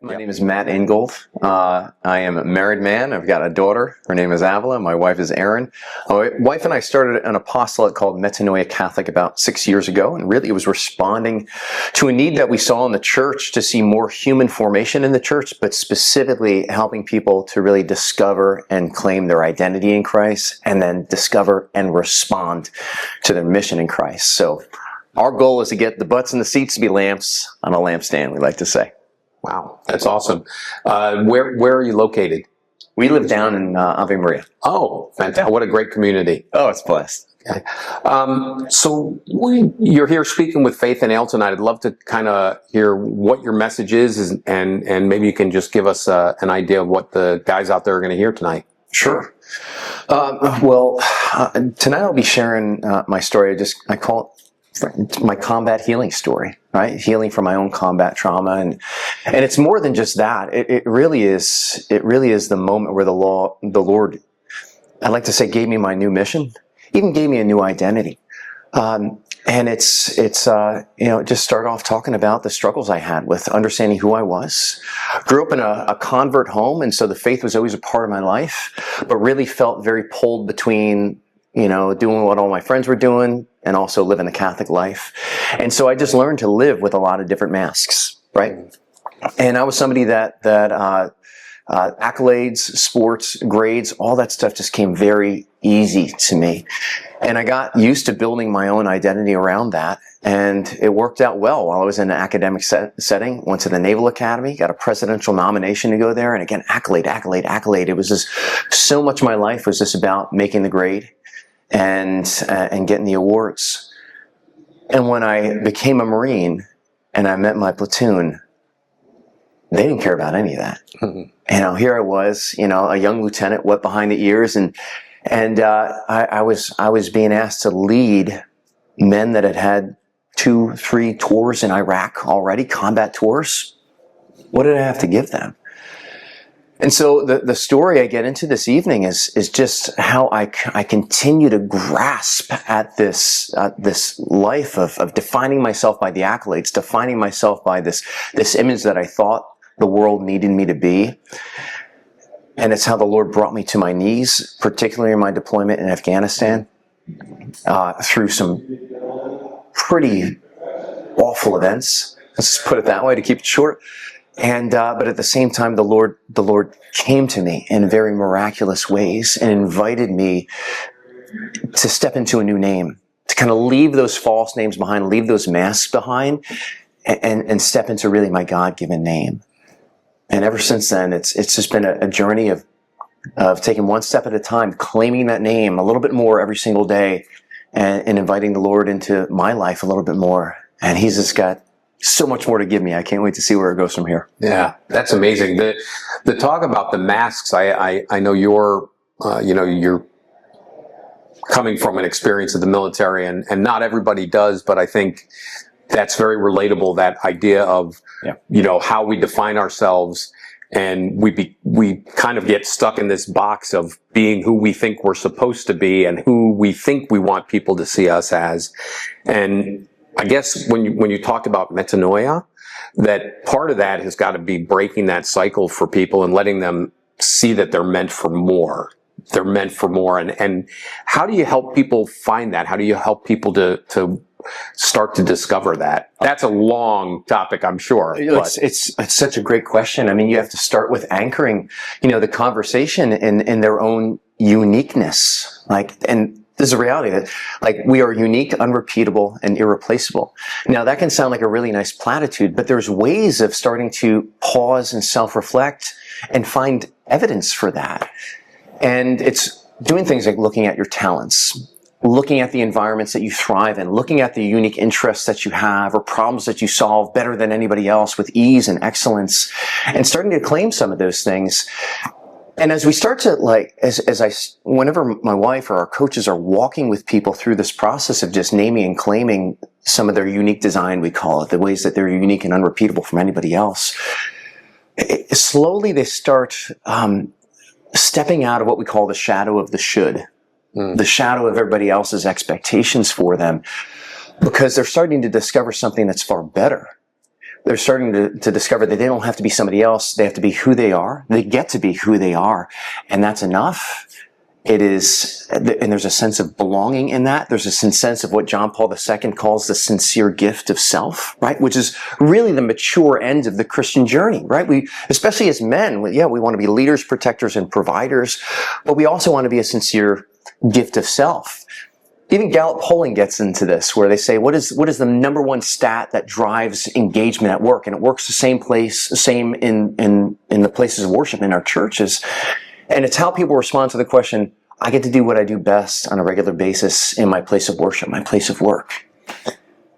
My name is Matt Ingold. I am a married man. I've got a daughter. Her name is Avila. My wife is Erin. My wife and I started an apostolate called Metanoia Catholic about 6 years ago, and really it was responding to a need that we saw in the church to see more human formation in the church, but specifically helping people to really discover and claim their identity in Christ, and then discover and respond to their mission in Christ. So our goal is to get the butts in the seats to be lamps on a lampstand, we like to say. Wow, that's awesome. Where are you located? We live down in Ave Maria. Oh, fantastic. What a great community. Oh, it's blessed. Okay. You're here speaking with Faith and Ale tonight. I'd love to kind of hear what your message is, and maybe you can just give us an idea of what the guys out there are going to hear tonight. Sure. Tonight I'll be sharing my story. I call it my combat healing story, right? Healing from my own combat trauma. And it's more than just that. It really is the moment where the Lord, I'd like to say, gave me my new mission, even gave me a new identity. And it's just start off talking about the struggles I had with understanding who I was. Grew up in a convert home, and so the faith was always a part of my life, but really felt very pulled between, doing what all my friends were doing and also living the Catholic life. And so I just learned to live with a lot of different masks, right? And I was somebody that accolades, sports, grades, all that stuff just came very easy to me. And I got used to building my own identity around that. And it worked out well while I was in an academic setting. Went to the Naval Academy, got a presidential nomination to go there. And again, accolade. It was just so much of my life was just about making the grade and getting the awards. And when I became a Marine and I met my platoon, they didn't care about any of that. Mm-hmm. Here I was, a young lieutenant, wet behind the ears, and I was being asked to lead men that had 2-3 tours in Iraq already, combat tours. What did I have to give them? And so the story I get into this evening is just how I continue to grasp at this life of defining myself by the accolades, defining myself by this image that I thought the world needed me to be. And it's how the Lord brought me to my knees, particularly in my deployment in Afghanistan, through some pretty awful events. Let's just put it that way to keep it short. And but at the same time, the Lord came to me in very miraculous ways and invited me to step into a new name, to kind of leave those false names behind, leave those masks behind, and step into really my God-given name. And ever since then, it's just been a journey of taking one step at a time, claiming that name a little bit more every single day, and inviting the Lord into my life a little bit more. And He's just got so much more to give me. I can't wait to see where it goes from here. Yeah, that's amazing. The talk about the masks, I know you're coming from an experience of the military, and not everybody does, but I think that's very relatable, that idea of, how we define ourselves, and we kind of get stuck in this box of being who we think we're supposed to be and who we think we want people to see us as. And I guess when you talked about metanoia, that part of that has got to be breaking that cycle for people and letting them see that they're meant for more. They're meant for more. And how do you help people find that? How do you help people to start to discover that? That's a long topic, I'm sure. It's such a great question. I mean, you have to start with anchoring, the conversation in their own uniqueness. And there's a reality that, we are unique, unrepeatable, and irreplaceable. Now, that can sound like a really nice platitude, but there's ways of starting to pause and self-reflect and find evidence for that. And it's doing things like looking at your talents, looking at the environments that you thrive in, looking at the unique interests that you have or problems that you solve better than anybody else with ease and excellence, and starting to claim some of those things. And as we start to whenever my wife or our coaches are walking with people through this process of just naming and claiming some of their unique design, we call it, the ways that they're unique and unrepeatable from anybody else, slowly they start stepping out of what we call the shadow of the should, the shadow of everybody else's expectations for them, because they're starting to discover something that's far better. they're starting to discover that they don't have to be somebody else. They have to be who they are. They get to be who they are. And that's enough. It is, and there's a sense of belonging in that. There's a sense of what John Paul II calls the sincere gift of self, right? Which is really the mature end of the Christian journey, right? We, especially as men, we want to be leaders, protectors, and providers, but we also want to be a sincere gift of self. Even Gallup polling gets into this, where they say, what is the number one stat that drives engagement at work? And it works the same in the places of worship in our churches. And it's how people respond to the question, I get to do what I do best on a regular basis in my place of worship, my place of work.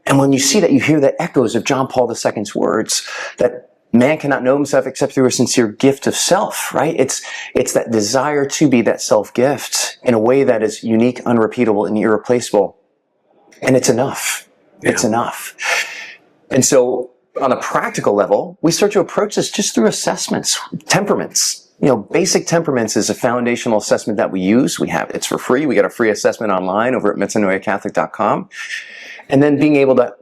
And when you see that, you hear the echoes of John Paul II's words, that man cannot know himself except through a sincere gift of self, right? It's that desire to be that self-gift in a way that is unique, unrepeatable, and irreplaceable. And it's enough. Yeah. It's enough. And so on a practical level, we start to approach this just through assessments, temperaments. Basic temperaments is a foundational assessment that we use. It's for free. We got a free assessment online over at metanoiacatholic.com. And then being able to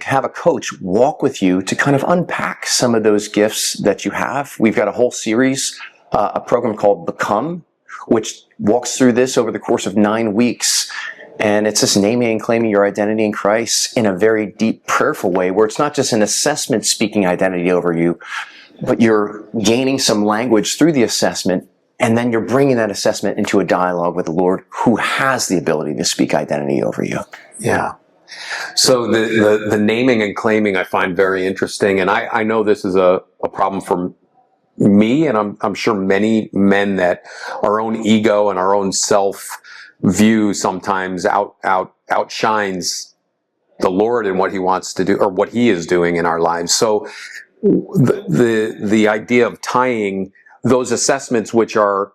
have a coach walk with you to kind of unpack some of those gifts that you have. We've got a whole series, a program called Become, which walks through this over the course of 9 weeks. And it's just naming and claiming your identity in Christ in a very deep, prayerful way, where it's not just an assessment speaking identity over you, but you're gaining some language through the assessment, and then you're bringing that assessment into a dialogue with the Lord, who has the ability to speak identity over you. Yeah. So the naming and claiming I find very interesting, and I know this is a problem for me, and I'm sure many men, that our own ego and our own self view sometimes outshines the Lord and what He wants to do, or what He is doing in our lives. So the idea of tying those assessments, which are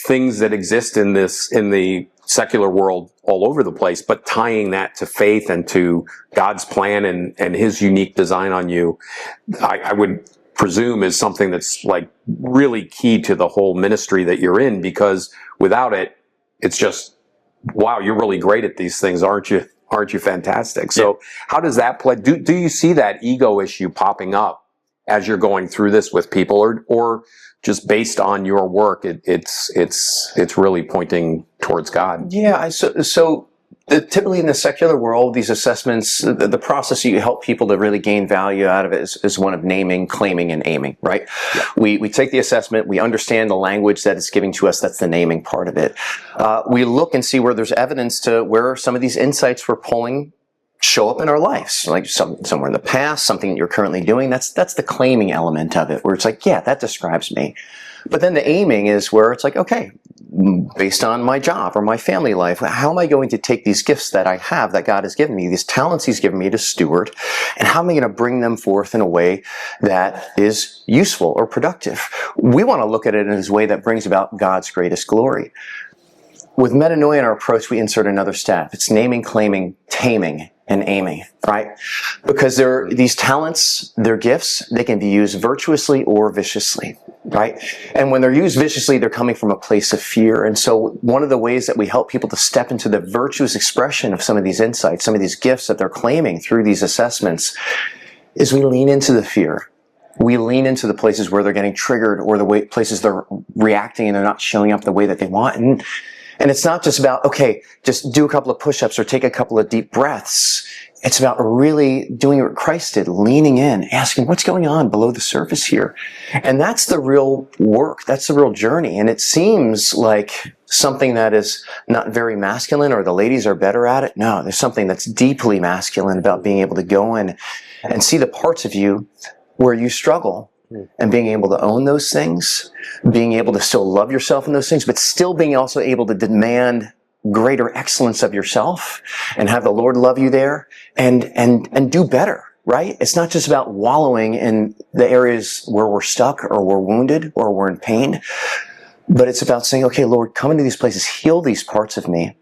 things that exist in the secular world all over the place, but tying that to faith and to God's plan and His unique design on you, I would presume is something that's like really key to the whole ministry that you're in, because without it, it's just, wow, you're really great at these things, aren't you? Aren't you fantastic? So how does that play? Do you see that ego issue popping up as you're going through this with people, or just based on your work, it's really pointing towards God? Yeah. So typically in the secular world, these assessments, the process you help people to really gain value out of it is one of naming, claiming, and aiming, right? Yeah. We take the assessment, we understand the language that it's giving to us, that's the naming part of it. We look and see where there's evidence to where some of these insights we're pulling show up in our lives, like somewhere in the past, something that you're currently doing. That's the claiming element of it, where it's like, yeah, that describes me. But then the aiming is where it's like, okay, based on my job or my family life, how am I going to take these gifts that I have, that God has given me, these talents He's given me to steward, and how am I going to bring them forth in a way that is useful or productive? We want to look at it in a way that brings about God's greatest glory. With metanoia in our approach, we insert another step. It's naming, claiming, taming, and aiming, right? Because these talents, they're gifts, they can be used virtuously or viciously, right? And when they're used viciously, they're coming from a place of fear. And so one of the ways that we help people to step into the virtuous expression of some of these insights, some of these gifts that they're claiming through these assessments, is we lean into the fear. We lean into the places where they're getting triggered, or the places they're reacting and they're not showing up the way that they want. And it's not just about, okay, just do a couple of push-ups or take a couple of deep breaths. It's about really doing what Christ did, leaning in, asking what's going on below the surface here. And that's the real work. That's the real journey. And it seems like something that is not very masculine, or the ladies are better at it. No, there's something that's deeply masculine about being able to go in and see the parts of you where you struggle, and being able to own those things, being able to still love yourself in those things, but still being also able to demand greater excellence of yourself and have the Lord love you there and do better, right? It's not just about wallowing in the areas where we're stuck or we're wounded or we're in pain, but it's about saying, okay, Lord, come into these places, heal these parts of me.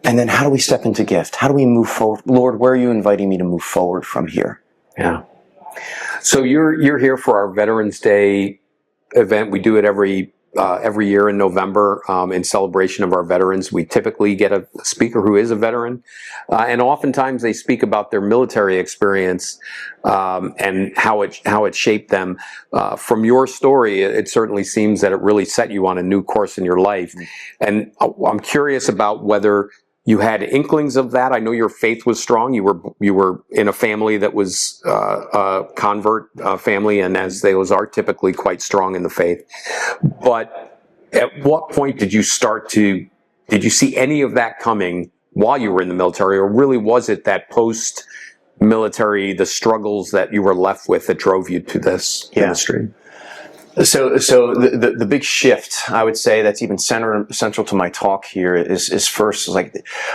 And then how do we step into gift? How do we move forward? Lord, where are you inviting me to move forward from here? Yeah. So you're here for our Veterans Day event. We do it every every year in November in celebration of our veterans. We typically get a speaker who is a veteran, and oftentimes they speak about their military experience and how it shaped them. From your story, it certainly seems that it really set you on a new course in your life. And I'm curious about whether you had inklings of that. I know your faith was strong. You were in a family that was a convert family, and as those are typically quite strong in the faith. But at what point did you see any of that coming while you were in the military, or really was it that post-military, the struggles that you were left with that drove you to this ministry? So the big shift, I would say, that's even central to my talk here is first, like,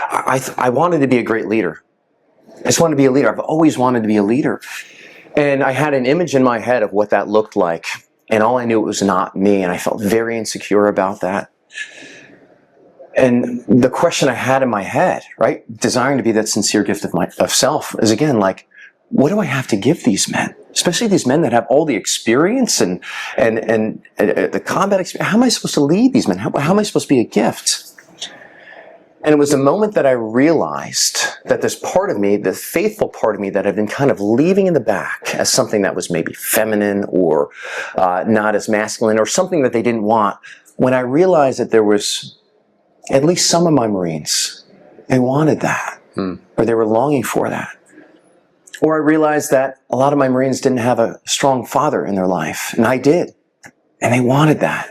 I wanted to be a great leader. I just wanted to be a leader. I've always wanted to be a leader. And I had an image in my head of what that looked like. And all I knew, it was not me. And I felt very insecure about that. And the question I had in my head, right, desiring to be that sincere gift of self, is again, like, what do I have to give these men? Especially these men that have all the experience and the combat experience. How am I supposed to lead these men? How am I supposed to be a gift? And it was the moment that I realized that this part of me, the faithful part of me that had been kind of leaving in the back as something that was maybe feminine or not as masculine, or something that they didn't want, when I realized that there was at least some of my Marines, they wanted that, or they were longing for that. Or I realized that a lot of my Marines didn't have a strong father in their life, and I did. And they wanted that.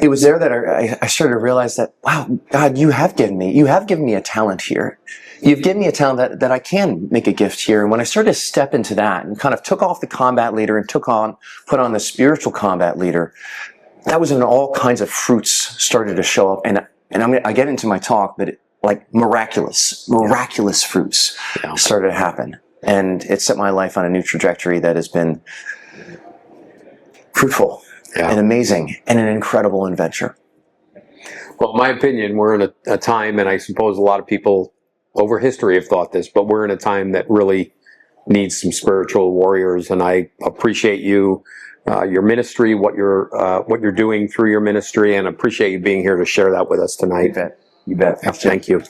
It was there that I started to realize that, wow, God, you have given me a talent here. You've given me a talent that I can make a gift here. And when I started to step into that and kind of took off the combat leader and put on the spiritual combat leader, that was when all kinds of fruits started to show up. And I get into my talk, but like miraculous fruits started to happen. And it set my life on a new trajectory that has been fruitful and amazing and an incredible adventure. Well, in my opinion, we're in a time, and I suppose a lot of people over history have thought this, but we're in a time that really needs some spiritual warriors. And I appreciate you, your ministry, what you're doing through your ministry, and appreciate you being here to share that with us tonight. You bet. Thank you.